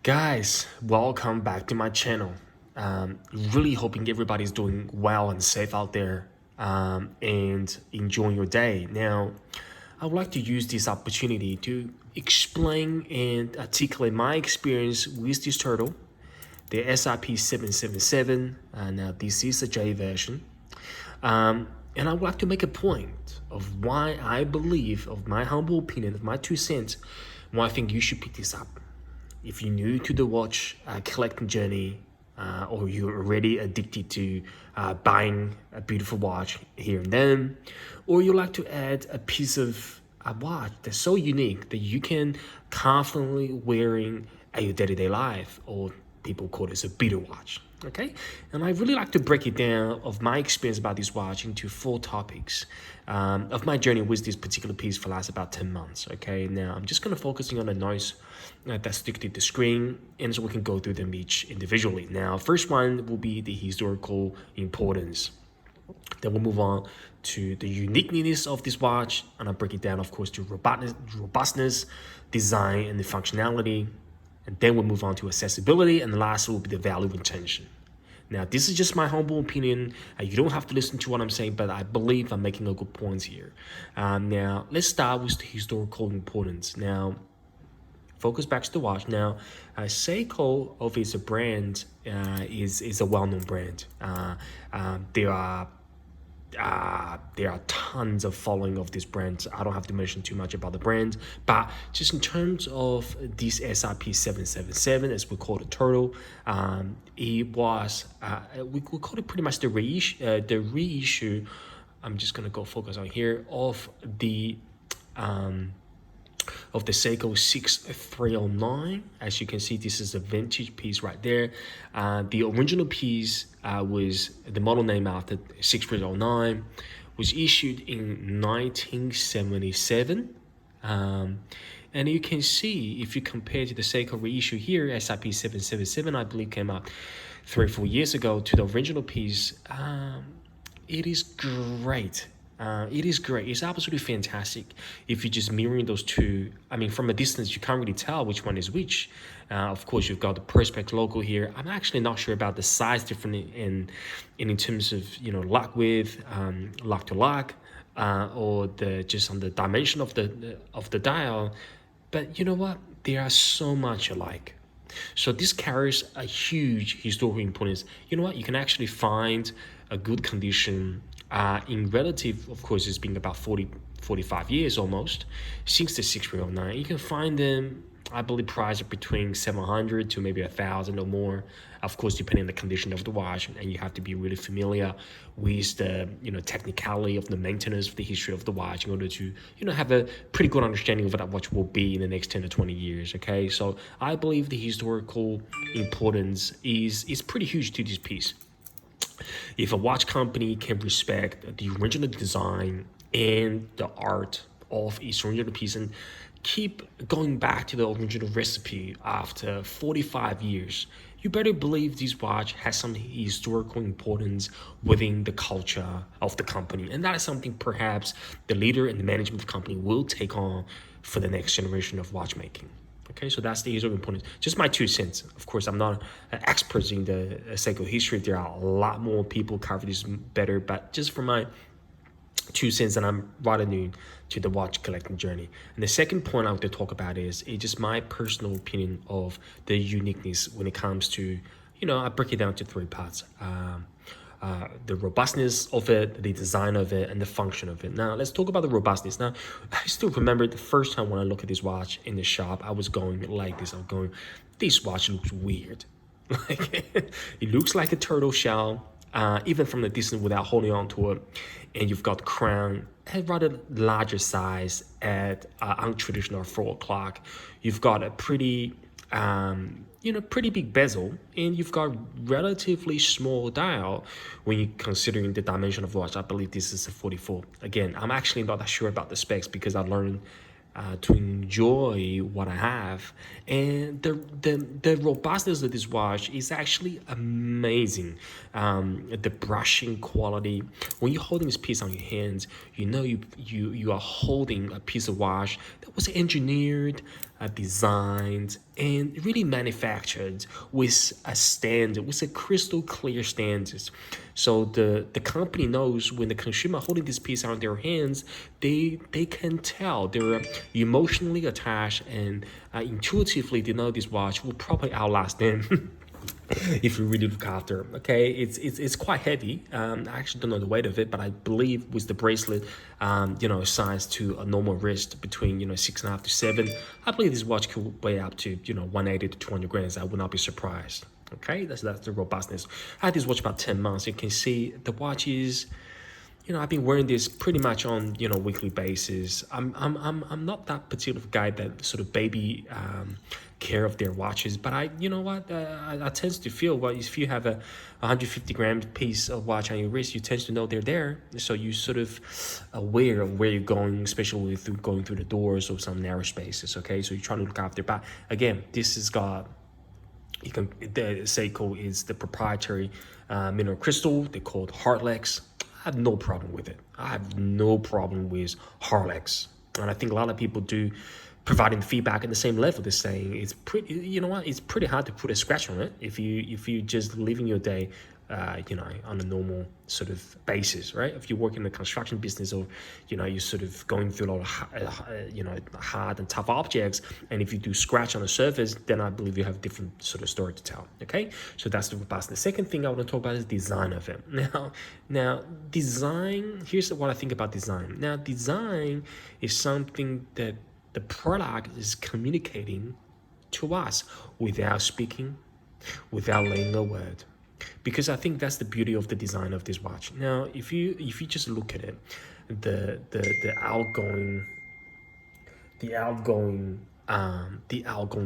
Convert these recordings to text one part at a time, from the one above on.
Guys, welcome back to my channel. Really hoping everybody's doing well and safe out there and enjoying your day. Now, I would like to use this opportunity to explain and articulate my experience with this turtle, the SRP 777. Now, this is a J version. And I would like to make a point of why I believe, of my humble opinion, of my 2 cents, why I think you should pick this up. If you're new to the watch collecting journey, or you're already addicted to buying a beautiful watch here and then, or you like to add a piece of a watch that's so unique that you can confidently wearing at your day-to-day life, or people call this a beater watch. Okay, and I really like to break it down of my experience about this watch into 4 topics of my journey with this particular piece for the last about 10 months. Okay, now I'm just going to focusing on the noise that stick to the screen, and so we can go through them each individually. Now, first one will be the historical importance. Then we'll move on to the uniqueness of this watch, and I'll break it down, of course, to robustness, design, and the functionality. And then we'll move on to accessibility, and the last will be the value intention. Now, this is just my humble opinion. You don't have to listen to what I'm saying, but I believe I'm making a good point here. Now, let's start with the historical importance. Now, focus back to the watch. Now, Seiko, of its brand, is a well-known brand. There are tons of following of this brand. I don't have to mention too much about the brand, but just in terms of this SRP 777, as we call it, Turtle, it was we call it pretty much the reissue. I'm just gonna go focus on here of the Seiko 6309. As you can see, this is a vintage piece right there. The original piece was the model name after 6309, was issued in 1977. And you can see, if you compare to the Seiko reissue here, SRP 777, I believe came out 3 or 4 years ago, to the original piece. It is great. It is great. It's absolutely fantastic. If you're just mirroring those two, I mean, from a distance, you can't really tell which one is which. Of course, you've got the Perspex logo here. I'm actually not sure about the size difference in terms of, lock width, lock to lock, or just on the dimension of the dial. But you know what? They are so much alike. So this carries a huge historical importance. You know what? You can actually find a good condition in relative, of course, it's been about 45 years almost since the 6309. You can find them, I believe, priced between 700 to maybe 1,000 or more, of course, depending on the condition of the watch. And you have to be really familiar with the technicality of the maintenance, of the history of the watch, in order to have a pretty good understanding of what that watch will be in the next 10 to 20 years. Okay, so I believe the historical importance is pretty huge to this piece. If a watch company can respect the original design and the art of its original piece and keep going back to the original recipe after 45 years, you better believe this watch has some historical importance within the culture of the company. And that is something perhaps the leader and the management of the company will take on for the next generation of watchmaking. Okay, so that's the historical importance. Just my 2 cents. Of course, I'm not an expert in the Seiko history. There are a lot more people cover this better, but just for my 2 cents, and I'm rather new to the watch collecting journey. And the second point I want to talk about is just my personal opinion of the uniqueness when it comes to, I break it down to 3 parts. The robustness of it, the design of it, and the function of it. Now, let's talk about the robustness. Now, I still remember the first time when I look at this watch in the shop, I was going like this. I was going, this watch looks weird. It looks like a turtle shell, even from the distance without holding on to it. And you've got the crown at rather larger size at untraditional 4 o'clock. You've got a pretty pretty big bezel, and you've got relatively small dial when you're considering the dimension of the watch. I believe this is a 44. Again, I'm actually not that sure about the specs because I learned to enjoy what I have, and the robustness of this watch is actually amazing. The brushing quality, when you're holding this piece on your hands, you are holding a piece of watch that was engineered designed and really manufactured with a standard, with a crystal clear standards. So the company knows when the consumer holding this piece on their hands, they can tell they're emotionally attached, and intuitively they know this watch will probably outlast them. If you really look after. Okay, it's quite heavy. I actually don't know the weight of it, but I believe with the bracelet, size to a normal wrist between 6.5 to 7. I believe this watch could weigh up to 180 to 200 grams. I would not be surprised. Okay, that's the robustness. I had this watch about 10 months. You can see the watch is, I've been wearing this pretty much on weekly basis. I'm not that particular guy that sort of baby care of their watches, but I tend to feel, well, if you have a 150-gram piece of watch on your wrist, you tend to know they're there, so you sort of aware of where you're going, especially with going through the doors or some narrow spaces. Okay, so you're trying to look after. But again, this has got, the Seiko is the proprietary mineral crystal. They called Heartlex. I have no problem with it. I have no problem with Heartlex, and I think a lot of people do, providing feedback at the same level. They're saying it's pretty. It's pretty hard to put a scratch on it if you just living your day, on a normal sort of basis, right? If you work in the construction business, or you're sort of going through a lot of hard and tough objects, and if you do scratch on the surface, then I believe you have a different sort of story to tell. Okay, so that's the robust. The second thing I want to talk about is design of it. Now design. Here's what I think about design. Now design is something that the product is communicating to us without speaking, without laying a word. Because I think that's the beauty of the design of this watch. Now, if you just look at it, the outgoing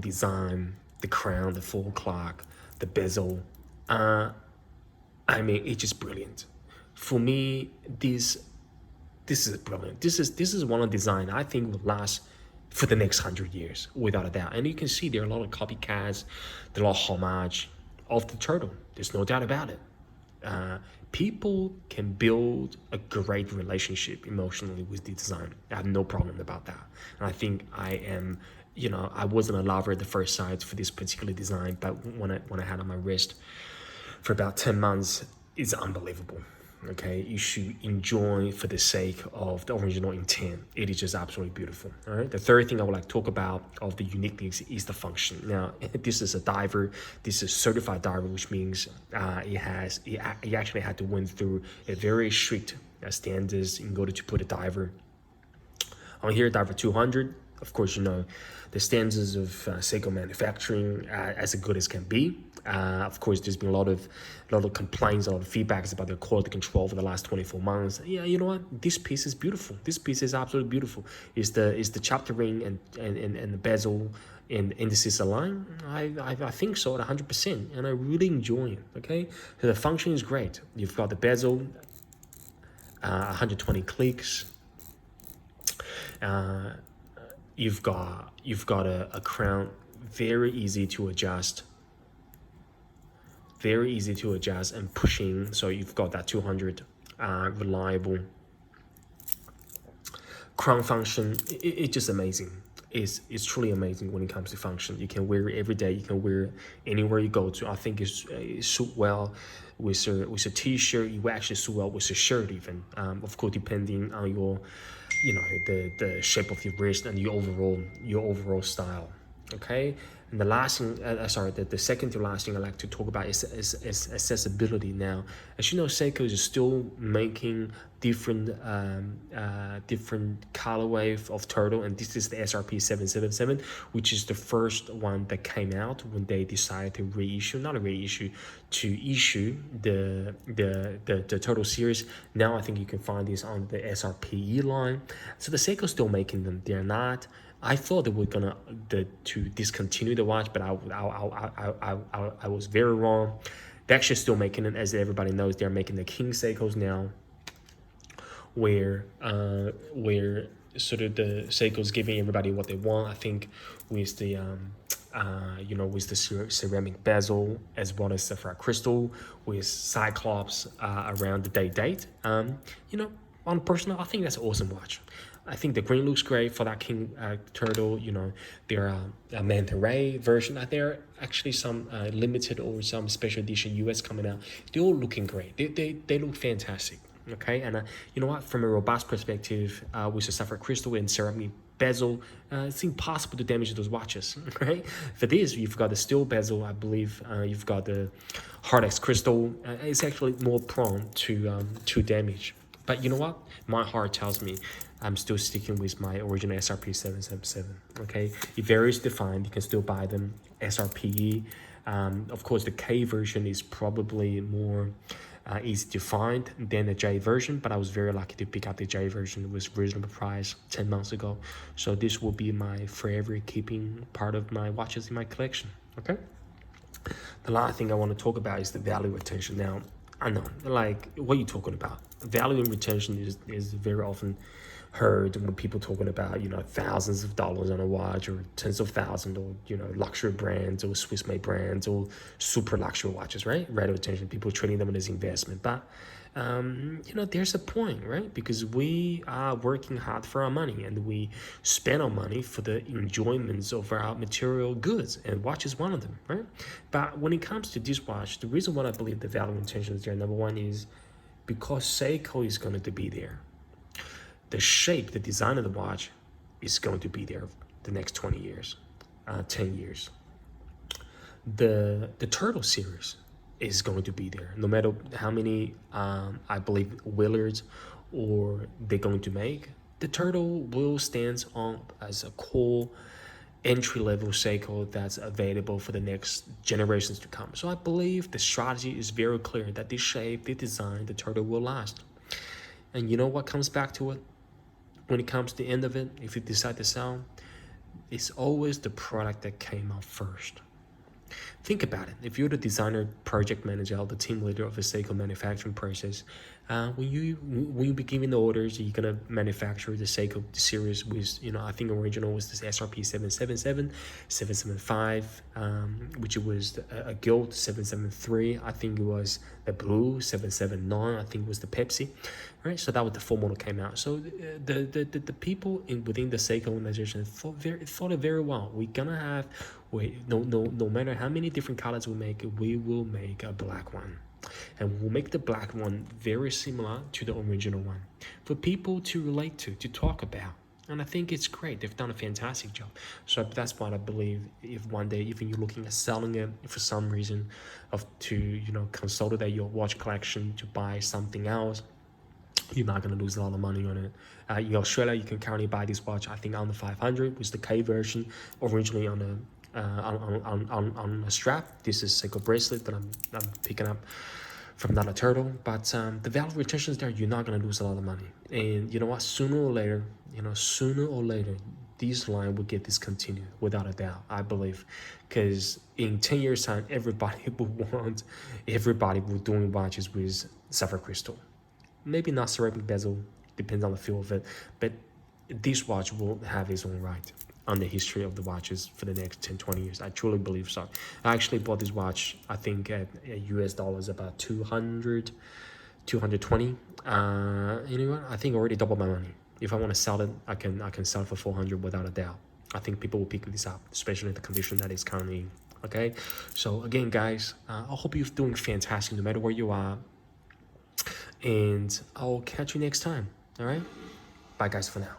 design, the crown, the full clock, the bezel, it's just brilliant. For me, this is brilliant. This is one of the design I think will last for the next 100 years, without a doubt. And you can see there are a lot of copycats, there are a lot of homage of the turtle. There's no doubt about it. People can build a great relationship emotionally with the design. I have no problem about that. And I think I am, I wasn't a lover at the first sight for this particular design, but when I had on my wrist for about 10 months, it's unbelievable. Okay, you should enjoy for the sake of the original intent. It is just absolutely beautiful. All right. The third thing I would like to talk about of the uniqueness is the function. Now, this is a diver. This is a certified diver, which means it actually had to went through a very strict standards in order to put a diver on here. Diver 200. Of course, the standards of Seiko manufacturing as good as can be. Of course, there's been a lot of complaints, a lot of feedbacks about the quality control for the last 24 months. Yeah, you know what? This piece is beautiful. This piece is absolutely beautiful. Is the chapter ring and the bezel and indices aligned? I think so at 100%, and I really enjoy it. Okay, so the function is great. You've got the bezel, 120 clicks. You've got a crown, very easy to adjust and pushing. So you've got that 200 reliable crown function. It's just amazing. It's truly amazing when it comes to function. You can wear it every day. You can wear it anywhere you go to. I think it suit well with a t-shirt. It will actually suit well with a shirt even. Of course, depending on your the shape of your wrist and your overall style. Okay, and the last thing, the second to last thing I like to talk about is accessibility. Now, as you know, Seiko is still making different colorway of turtle, and this is the SRP 777, which is the first one that came out when they decided to issue the turtle series. Now I think you can find this on the SRPE line. So the Seiko's still making them. They're not. I thought they were gonna to discontinue the watch, but I was very wrong. They're actually still making it. As everybody knows, they're making the King Seikos now, where sort of the Seiko's giving everybody what they want. I think with the with the ceramic bezel as well as sapphire crystal with Cyclops around the date. On personal, I think that's an awesome watch. I think the green looks great for that King Turtle. You know, there are a manta ray version. There are actually some limited or some special edition US coming out. They're all looking great. They look fantastic. Okay, and you know what? From a robust perspective, with the sapphire crystal and ceramic bezel, it's impossible to damage those watches. Right? For this, you've got the steel bezel. I believe you've got the Hardex crystal. It's actually more prone to damage. But you know what? My heart tells me I'm still sticking with my original SRP 777. Okay, it varies defined. You can still buy them SRPE. Of course, the K version is probably more easy to find than the J version, but I was very lucky to pick up the J version. It was reasonable price 10 months ago. So this will be my forever keeping part of my watches in my collection. Okay. The last thing I want to talk about is the value retention. Now, I know, like, what are you talking about? Value and retention is very often heard when people talking about, you know, thousands of dollars on a watch, or tens of thousands, or, you know, luxury brands or Swiss made brands or super luxury watches, right? Value retention, people treating them as investment. But you know, there's a point, right? Because we are working hard for our money, and we spend our money for the enjoyments of our material goods, and watch is one of them, right? But when it comes to this watch, the reason why I believe the value intention is there, number one, is because Seiko is going to be there. The shape, the design of the watch is going to be there the next 20 years, 10 years. The Turtle series is going to be there no matter how many I believe Willards or they're going to make. The Turtle will stand on as a core entry-level Seiko that's available for the next generations to come. So I believe the strategy is very clear that this shape, the design, the Turtle will last. And you know what comes back to it? When it comes to the end of it, if you decide to sell, it's always the product that came out first. Think about it. If you're the designer, project manager, or the team leader of a Seiko manufacturing process, when you be giving the orders, you're gonna manufacture the Seiko series with, you know, I think original was this SRP 777, 775, which was a gilt 773. I think it was a blue 779. I think it was the Pepsi, right? So that was the full model came out. So the people within the Seiko organization thought it very well. We're gonna have, no matter how many different colors we make, we will make a black one. And we'll make the black one very similar to the original one for people to relate to talk about. And I think it's great. They've done a fantastic job. So that's what I believe. If one day, even you're looking at selling it for some reason, to, you know, consolidate your watch collection to buy something else, you're not going to lose a lot of money on it. In Australia, you can currently buy this watch, I think, under 500, with the K version, originally on a strap. This is Seiko bracelet that I'm picking up from Nana Turtle. But the value retention is there. You're not going to lose a lot of money. And you know what? Sooner or later, this line will get discontinued without a doubt, I believe. Because in 10 years' time, everybody will doing watches with sapphire crystal. Maybe not ceramic bezel, depends on the feel of it. But this watch will have its own right on the history of the watches for the next 10-20 years. I truly believe so. I actually bought this watch, I think, at US dollars about 220. Anyway, I think I already doubled my money. If I want to sell it, I can sell it for 400 without a doubt. I think people will pick this up, especially in the condition that it's currently in. Okay, so again, guys, I hope you're doing fantastic no matter where you are, and I'll catch you next time. All right, bye guys for now.